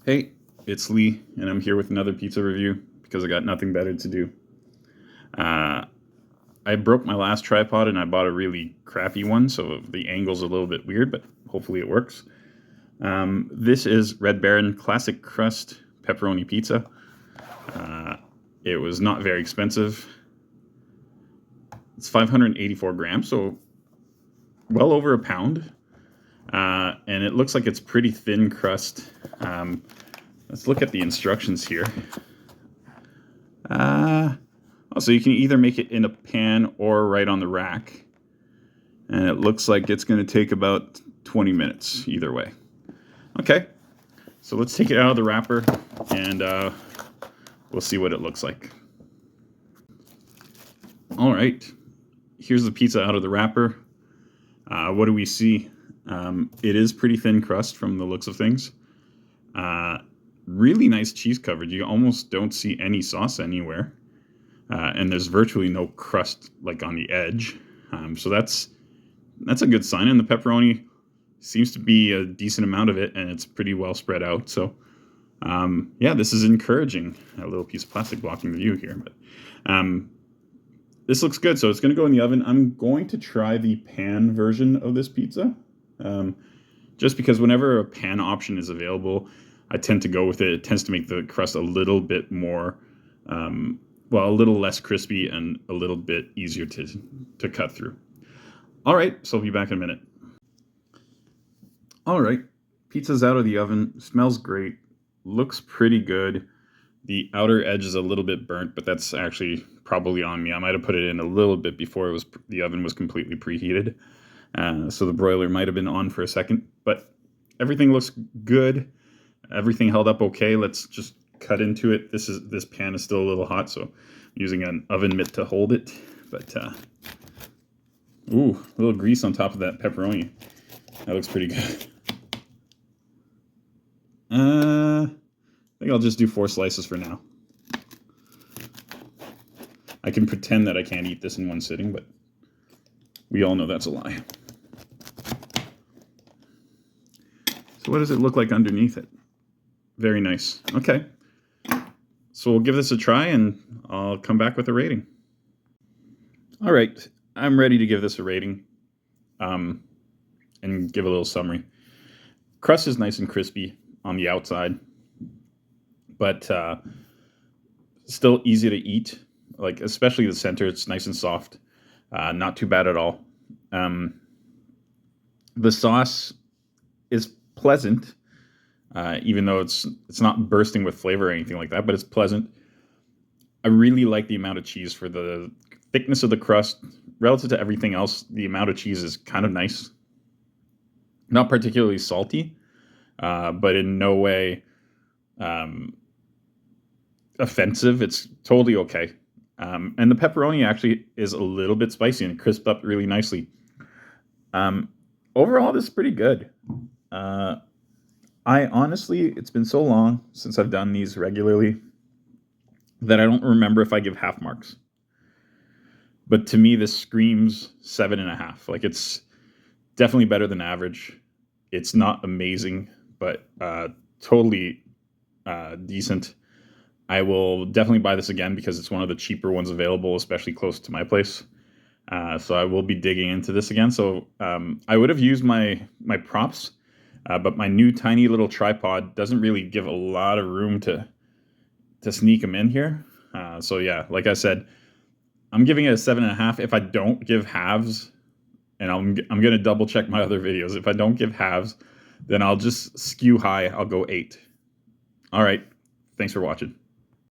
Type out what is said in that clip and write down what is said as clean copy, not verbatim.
Hey, it's Lee, and I'm here with another pizza review because I got nothing better to do. Uh, I broke my last tripod and I bought a really crappy one, so the angle's a little bit weird, but hopefully it works. This is Red Baron Classic Crust Pepperoni Pizza. It was not very expensive. It's 584 grams, so well over a pound. And it looks like it's pretty thin crust. Let's look at the instructions here. So you can either make it in a pan or right on the rack. And it looks like it's going to take about 20 minutes either way. Okay, so let's take it out of the wrapper and we'll see what it looks like. All right, here's the pizza out of the wrapper. What do we see? It is pretty thin crust from the looks of things. Really nice cheese coverage. You almost don't see any sauce anywhere. And there's virtually no crust like on the edge. So that's a good sign. And the pepperoni seems to be a decent amount of it, and it's pretty well spread out. So yeah, this is encouraging. A little piece of plastic blocking the view here, but this looks good. So it's going to go in the oven. I'm going to try the pan version of this pizza, just because whenever a pan option is available, I tend to go with it. It tends to make the crust a little bit more, well, a little less crispy and a little bit easier to cut through. All right, so I'll be back in a minute. All right, pizza's out of the oven. Smells great. Looks pretty good. The outer edge is a little bit burnt, but that's actually probably on me. I might have put it in a little bit before the oven was completely preheated. So the broiler might have been on for a second, but everything looks good. Everything held up okay. Let's just cut into it. This pan is still a little hot, so I'm using an oven mitt to hold it. But ooh, a little grease on top of that pepperoni. That looks pretty good. I think I'll just do 4 slices for now. I can pretend that I can't eat this in one sitting, but we all know that's a lie. So what does it look like underneath it? Very nice. Okay. So we'll give this a try and I'll come back with a rating. All right. I'm ready to give this a rating and give a little summary. Crust is nice and crispy on the outside, but still easy to eat. Like, especially the center, it's nice and soft. Not too bad at all. The sauce is pleasant. Even though it's not bursting with flavor or anything like that, but it's pleasant. I really like the amount of cheese for the thickness of the crust. Relative to everything else, the amount of cheese is kind of nice. Not particularly salty, but in no way offensive. It's totally okay. And the pepperoni actually is a little bit spicy and crisped up really nicely. Overall, this is pretty good. I honestly, it's been so long since I've done these regularly that I don't remember if I give half marks. But to me, this screams 7.5. Like, it's definitely better than average. It's not amazing, but totally decent. I will definitely buy this again because it's one of the cheaper ones available, especially close to my place. So I will be digging into this again. So I would have used my props. But my new tiny little tripod doesn't really give a lot of room to sneak them in here. So yeah, like I said, I'm giving it a 7.5. If I don't give halves, and I'm gonna double check my other videos. If I don't give halves, then I'll just skew high. I'll go 8. All right, thanks for watching.